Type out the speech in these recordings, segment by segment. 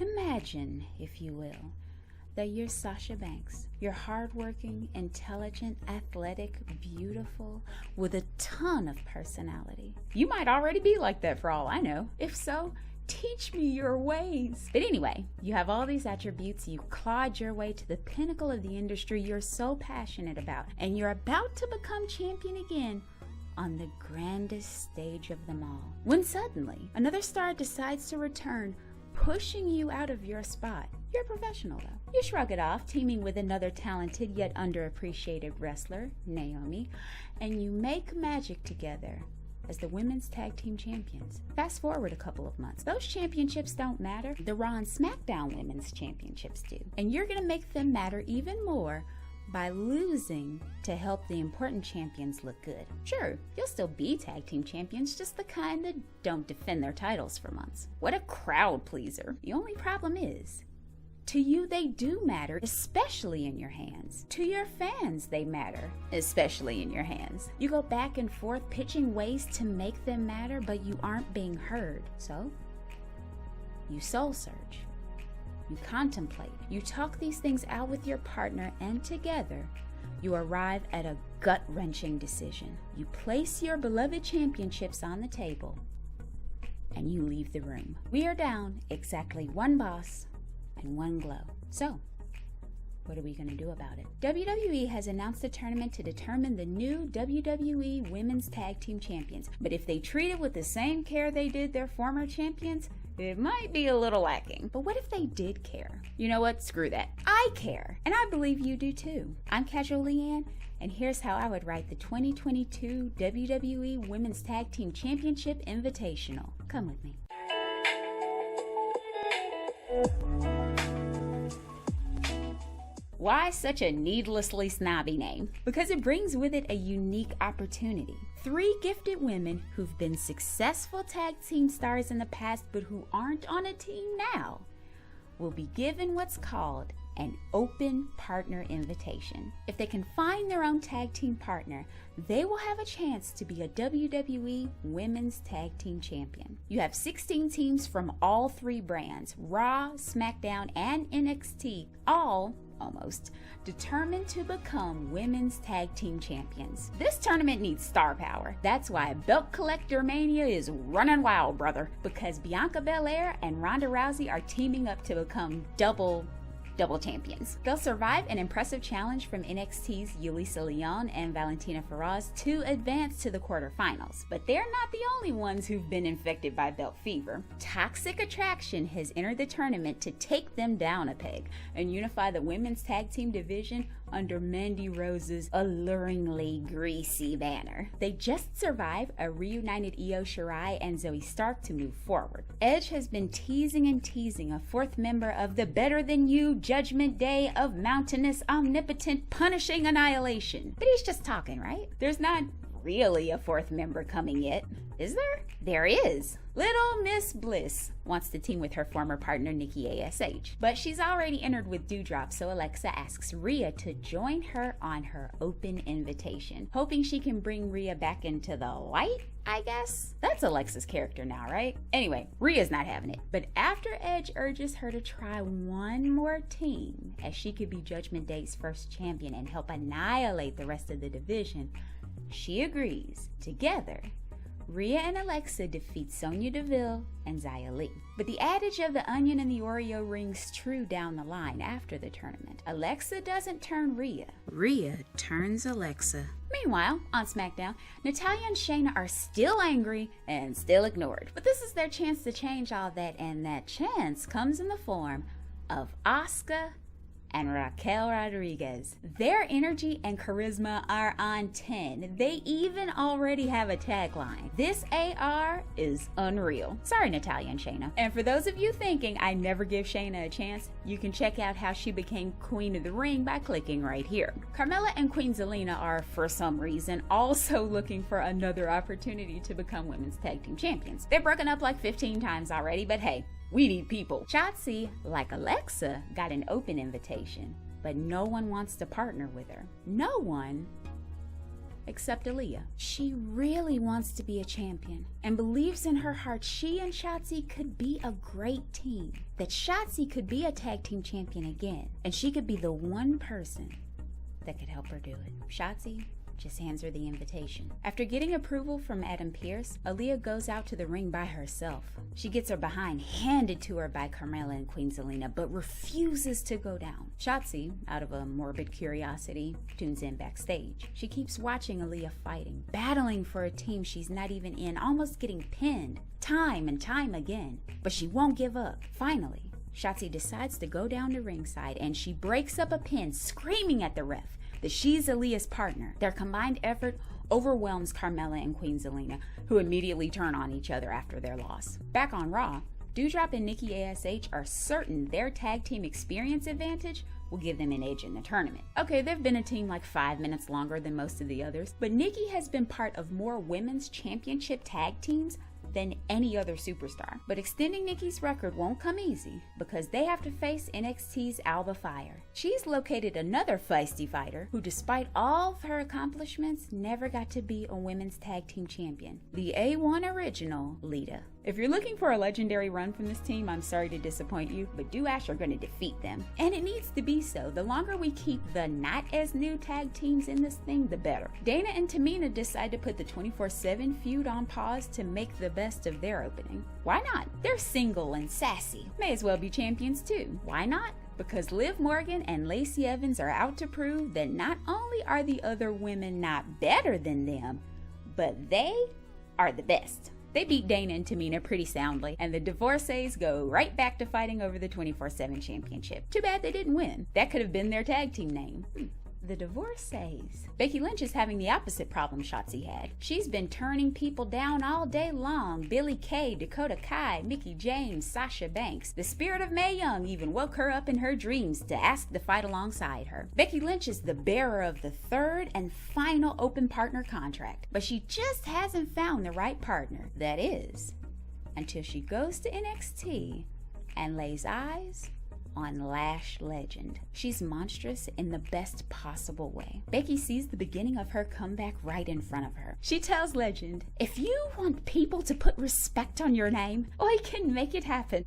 Imagine, if you will, that you're Sasha Banks. You're hardworking, intelligent, athletic, beautiful, with a ton of personality. You might already be like that for all I know. If so, teach me your ways. But anyway, you have all these attributes, you clawed your way to the pinnacle of the industry you're so passionate about, and you're about to become champion again on the grandest stage of them all. When suddenly, another star decides to return, pushing you out of your spot. You're a professional though. You shrug it off, teaming with another talented yet underappreciated wrestler, Naomi, and you make magic together as the women's tag team champions. Fast forward a couple of months. Those championships don't matter. The Raw and SmackDown women's championships do. And you're gonna make them matter even more by losing to help the important champions look good. Sure, you'll still be tag team champions, just the kind that don't defend their titles for months. What a crowd pleaser. The only problem is, to you they do matter, especially in your hands. To your fans they matter, especially in your hands. You go back and forth pitching ways to make them matter, but you aren't being heard. So, you soul search. You contemplate. You talk these things out with your partner, and together, you arrive at a gut-wrenching decision. You place your beloved championships on the table, and you leave the room. We are down exactly one boss and one glow. So, what are we going to do about it? WWE has announced a tournament to determine the new WWE Women's Tag Team Champions. But if they treat it with the same care they did their former champions, it might be a little lacking. But what if they did care? You know what? Screw that. I care. And I believe you do too. I'm Casualeann, and here's how I would write the 2022 WWE Women's Tag Team Championship Invitational. Come with me. Why such a needlessly snobby name? Because it brings with it a unique opportunity. 3 gifted women who've been successful tag team stars in the past but who aren't on a team now will be given what's called an open partner invitation. If they can find their own tag team partner, they will have a chance to be a WWE Women's Tag Team Champion. You have 16 teams from all 3 brands, Raw, SmackDown, and NXT, all almost determined to become women's tag team champions. This tournament needs star power. That's why Belt Collector Mania is running wild, brother, because Bianca Belair and Ronda Rousey are teaming up to become double champions. They'll survive an impressive challenge from NXT's Yulisa Leon and Valentina Feroz to advance to the quarterfinals. But they're not the only ones who've been infected by belt fever. Toxic Attraction has entered the tournament to take them down a peg and unify the women's tag team division under Mandy Rose's alluringly greasy banner. They just survived a reunited Io Shirai and Zoe Stark to move forward. Edge has been teasing a 4th member of the Better Than You Judgment Day of mountainous, omnipotent, punishing annihilation. But he's just talking, right? There's not really a 4th member coming yet, is there? There is. Little Miss Bliss wants to team with her former partner Nikki ASH, but she's already entered with Dewdrop, so Alexa asks Rhea to join her on her open invitation, hoping she can bring Rhea back into the light, I guess? That's Alexa's character now, right? Anyway, Rhea's not having it, but after Edge urges her to try one more team, as she could be Judgment Day's first champion and help annihilate the rest of the division, she agrees. Together, Rhea and Alexa defeat Sonya Deville and Xia Li. But the adage of the onion and the Oreo rings true down the line after the tournament. Alexa doesn't turn Rhea. Rhea turns Alexa. Meanwhile, on SmackDown, Natalya and Shayna are still angry and still ignored. But this is their chance to change all that, and that chance comes in the form of Asuka and Raquel Rodriguez. Their energy and charisma are on 10. They even already have a tagline. This AR is unreal. Sorry, Natalya and Shayna. And for those of you thinking I never give Shayna a chance, you can check out how she became Queen of the Ring by clicking right here. Carmella and Queen Zelina are, for some reason, also looking for another opportunity to become women's tag team champions. They're broken up like 15 times already, but hey, we need people. Shotzi, like Alexa, got an open invitation, but no one wants to partner with her. No one except Aaliyah. She really wants to be a champion and believes in her heart she and Shotzi could be a great team. That Shotzi could be a tag team champion again, and she could be the one person that could help her do it. Shotzi just hands her the invitation. After getting approval from Adam Pearce, Aaliyah goes out to the ring by herself. She gets her behind handed to her by Carmella and Queen Zelina, but refuses to go down. Shotzi, out of a morbid curiosity, tunes in backstage. She keeps watching Aaliyah fighting, battling for a team she's not even in, almost getting pinned time and time again. But she won't give up. Finally, Shotzi decides to go down to ringside, and she breaks up a pin, screaming at the ref that she's Aaliyah's partner. Their combined effort overwhelms Carmella and Queen Zelina, who immediately turn on each other after their loss. Back on Raw, Doudrop and Nikki ASH are certain their tag team experience advantage will give them an edge in the tournament. Okay, they've been a team like 5 minutes longer than most of the others, but Nikki has been part of more women's championship tag teams than any other superstar. But extending Nikki's record won't come easy because they have to face NXT's Alba Fire. She's located another feisty fighter who, despite all of her accomplishments, never got to be a women's tag team champion. The A1 original, Lita. If you're looking for a legendary run from this team, I'm sorry to disappoint you, but Do-Ash are going to defeat them. And it needs to be so. The longer we keep the not as new tag teams in this thing, the better. Dana and Tamina decide to put the 24/7 feud on pause to make the best of their opening. Why not? They're single and sassy. May as well be champions too. Why not? Because Liv Morgan and Lacey Evans are out to prove that not only are the other women not better than them, but they are the best. They beat Dana and Tamina pretty soundly, and the Divorcees go right back to fighting over the 24/7 championship. Too bad they didn't win. That could have been their tag team name. The Divorcees. Becky Lynch is having the opposite problem Shotzi had. She's been turning people down all day long. Billie Kay, Dakota Kai, Mickie James, Sasha Banks. The spirit of Mae Young even woke her up in her dreams to ask to fight alongside her. Becky Lynch is the bearer of the third and final open partner contract, but she just hasn't found the right partner. That is, until she goes to NXT and lays eyes on Lash Legend. She's monstrous in the best possible way. Becky sees the beginning of her comeback right in front of her. She tells Legend, "If you want people to put respect on your name, I can make it happen."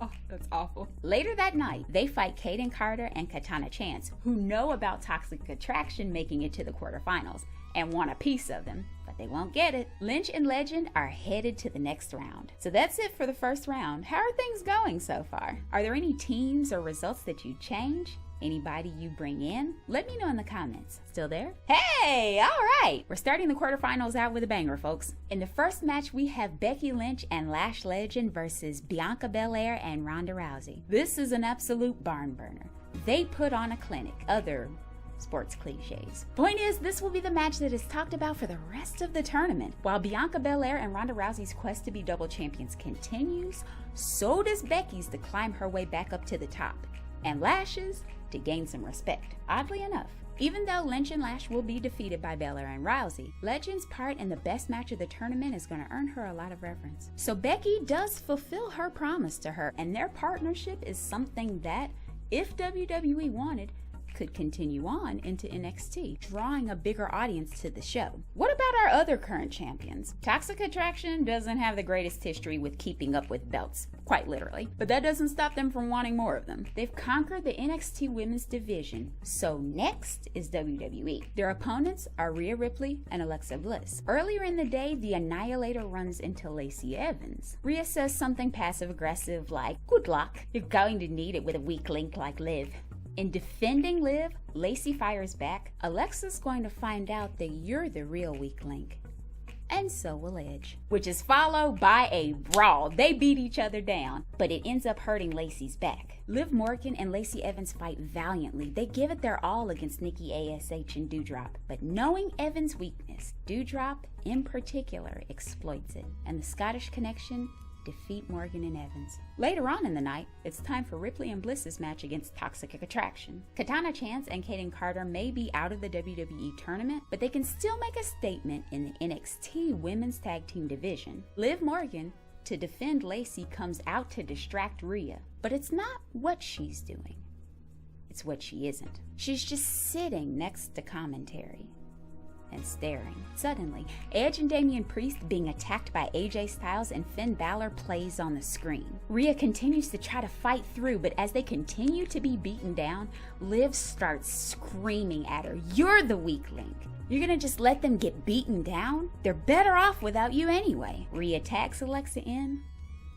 Oh, that's awful. Later that night, they fight Kaden Carter and Katana Chance, who know about Toxic Attraction making it to the quarterfinals and want a piece of them, but they won't get it. Lynch and Legend are headed to the next round. So that's it for the first round. How are things going so far? Are there any teams or results that you'd change? Anybody you bring in? Let me know in the comments. Still there? Hey, all right. We're starting the quarterfinals out with a banger, folks. In the first match, we have Becky Lynch and Lash Legend versus Bianca Belair and Ronda Rousey. This is an absolute barn burner. They put on a clinic. Other sports cliches. Point is, this will be the match that is talked about for the rest of the tournament. While Bianca Belair and Ronda Rousey's quest to be double champions continues, so does Becky's to climb her way back up to the top, and Lash's to gain some respect. Oddly enough, even though Lynch and Lash will be defeated by Belair and Rousey, Legend's part in the best match of the tournament is going to earn her a lot of reverence. So Becky does fulfill her promise to her, and their partnership is something that, if WWE wanted, could continue on into NXT, drawing a bigger audience to the show. What about our other current champions? Toxic Attraction doesn't have the greatest history with keeping up with belts, quite literally, but that doesn't stop them from wanting more of them. They've conquered the NXT women's division, so next is WWE. Their opponents are Rhea Ripley and Alexa Bliss. Earlier in the day, the Annihilator runs into Lacey Evans. Rhea says something passive-aggressive like, "Good luck, you're going to need it with a weak link like Liv." In defending Liv, Lacey fires back, "Alexa's going to find out that you're the real weak link." And so will Edge. Which is followed by a brawl. They beat each other down, but it ends up hurting Lacey's back. Liv Morgan and Lacey Evans fight valiantly. They give it their all against Nikki ASH and Doudrop. But knowing Evans' weakness, Doudrop in particular exploits it. And the Scottish Connection defeat Morgan and Evans. Later on in the night, it's time for Ripley and Bliss's match against Toxic Attraction. Katana Chance and Kaden Carter may be out of the WWE tournament, but they can still make a statement in the NXT Women's Tag Team division. Liv Morgan, to defend Lacey, comes out to distract Rhea, but it's not what she's doing. It's what she isn't. She's just sitting next to commentary, and staring. Suddenly, Edge and Damian Priest being attacked by AJ Styles and Finn Balor plays on the screen. Rhea continues to try to fight through, but as they continue to be beaten down, Liv starts screaming at her, "You're the weak link. You're gonna just let them get beaten down? They're better off without you anyway." Rhea tags Alexa in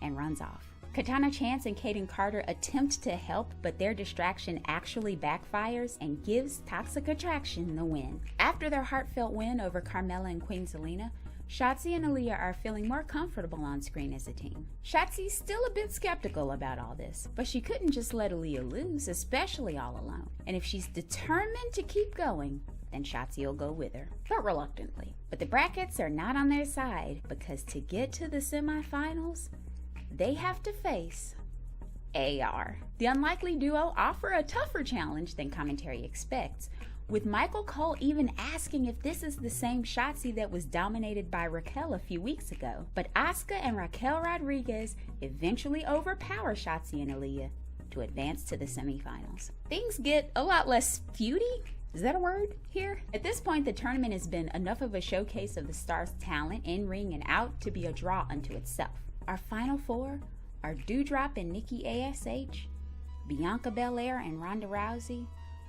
and runs off. Katana Chance and Kaden Carter attempt to help, but their distraction actually backfires and gives Toxic Attraction the win. After their heartfelt win over Carmella and Queen Zelina, Shotzi and Aaliyah are feeling more comfortable on screen as a team. Shotzi's still a bit skeptical about all this, but she couldn't just let Aaliyah lose, especially all alone. And if she's determined to keep going, then Shotzi will go with her, but reluctantly. But the brackets are not on their side, because to get to the semifinals, they have to face AR. The unlikely duo offer a tougher challenge than commentary expects, with Michael Cole even asking if this is the same Shotzi that was dominated by Raquel a few weeks ago. But Asuka and Raquel Rodriguez eventually overpower Shotzi and Aaliyah to advance to the semifinals. Things get a lot less feudy. Is that a word here? At this point, the tournament has been enough of a showcase of the stars' talent in ring and out to be a draw unto itself. Our final four are Doudrop and Nikki ASH, Bianca Belair and Ronda Rousey,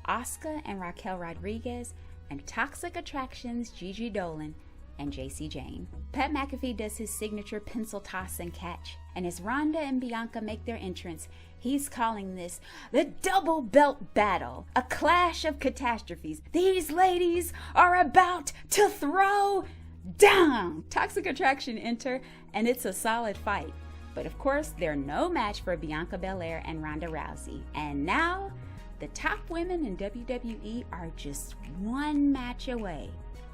Asuka and Raquel Rodriguez, and Toxic Attraction's Gigi Dolan and JC Jane. Pat McAfee does his signature pencil toss and catch, and as Ronda and Bianca make their entrance, he's calling this the double belt battle, a clash of catastrophes. These ladies are about to throw down. Toxic Attraction enter, and it's a solid fight. But of course, they're no match for Bianca Belair and Ronda Rousey. And now, the top women in WWE are just one match away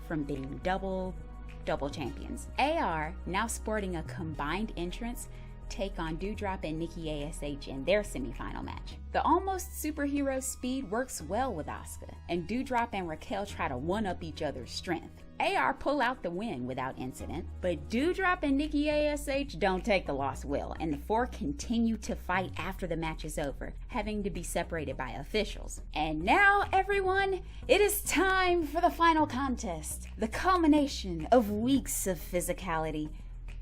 from being double champions. AR, now sporting a combined entrance, take on Doudrop and Nikki ASH in their semifinal match. The almost superhero speed works well with Asuka, and Doudrop and Raquel try to one-up each other's strength. AR pull out the win without incident, but Doudrop and Nikki ASH don't take the loss well, and the four continue to fight after the match is over, having to be separated by officials. And now, everyone, it is time for the final contest, the culmination of weeks of physicality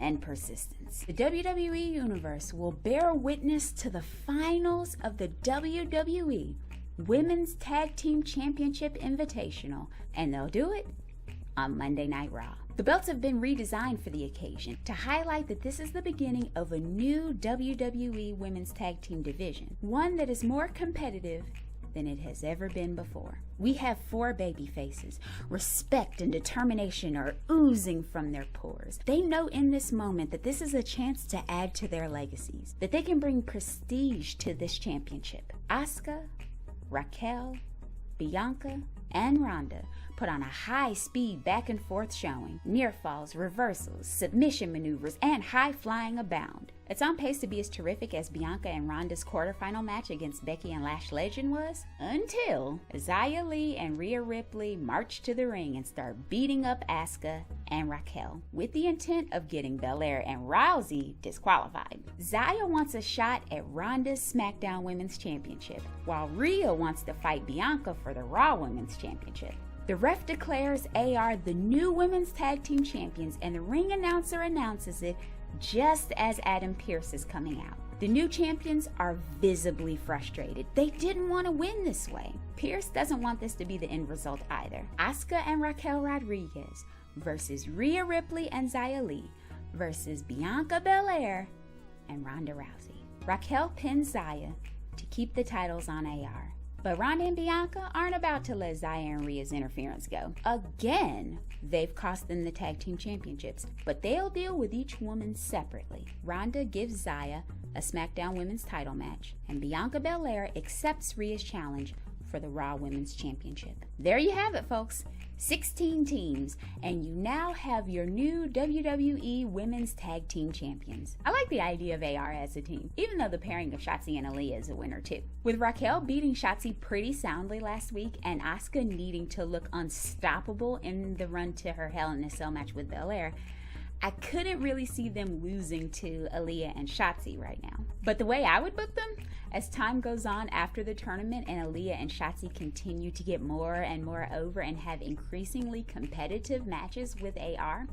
and persistence. The WWE Universe will bear witness to the finals of the WWE Women's Tag Team Championship Invitational, and they'll do it on Monday Night Raw. The belts have been redesigned for the occasion to highlight that this is the beginning of a new WWE Women's Tag Team division, one that is more competitive than it has ever been before. We have four baby faces. Respect and determination are oozing from their pores. They know in this moment that this is a chance to add to their legacies, that they can bring prestige to this championship. Asuka, Raquel, Bianca, and Ronda put on a high-speed back-and-forth showing. Near falls, reversals, submission maneuvers, and high-flying abound. It's on pace to be as terrific as Bianca and Ronda's quarterfinal match against Becky and Lash Legend was, until Xia Li and Rhea Ripley march to the ring and start beating up Asuka and Raquel, with the intent of getting Belair and Rousey disqualified. Xia wants a shot at Ronda's SmackDown Women's Championship, while Rhea wants to fight Bianca for the Raw Women's Championship. The ref declares AR the new Women's Tag Team Champions, and the ring announcer announces it just as Adam Pearce is coming out. The new champions are visibly frustrated. They didn't want to win this way. Pearce doesn't want this to be the end result either. Asuka and Raquel Rodriguez versus Rhea Ripley and Xia Li versus Bianca Belair and Ronda Rousey. Raquel pins Xia to keep the titles on AR. But Ronda and Bianca aren't about to let Xia and Rhea's interference go. Again, they've cost them the tag team championships, but they'll deal with each woman separately. Ronda gives Xia a SmackDown Women's title match, and Bianca Belair accepts Rhea's challenge for the Raw Women's Championship. There you have it, folks. 16 teams, and you now have your new WWE Women's Tag Team Champions. I like the idea of AR as a team, even though the pairing of Shotzi and Aaliyah is a winner too. With Raquel beating Shotzi pretty soundly last week, and Asuka needing to look unstoppable in the run to her Hell in a Cell match with Belair, I couldn't really see them losing to Aaliyah and Shotzi right now. But the way I would book them, As time goes on after the tournament and Aaliyah and Shotzi continue to get more and more over and have increasingly competitive matches with AR,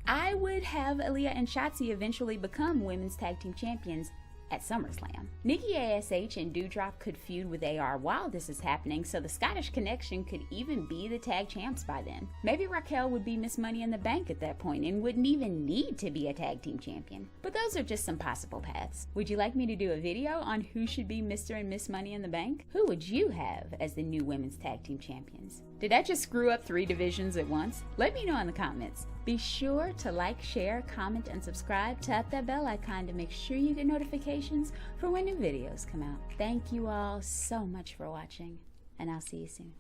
I would have Aaliyah and Shotzi eventually become women's tag team champions at SummerSlam. Nikki ASH and Doudrop could feud with AR while this is happening, so the Scottish Connection could even be the tag champs by then. Maybe Raquel would be Miss Money in the Bank at that point and wouldn't even need to be a tag team champion. But those are just some possible paths. Would you like me to do a video on who should be Mr. and Miss Money in the Bank? Who would you have as the new women's tag team champions? Did I just screw up 3 divisions at once? Let me know in the comments. Be sure to like, share, comment, and subscribe. Tap that bell icon to make sure you get notifications for when new videos come out. Thank you all so much for watching, and I'll see you soon.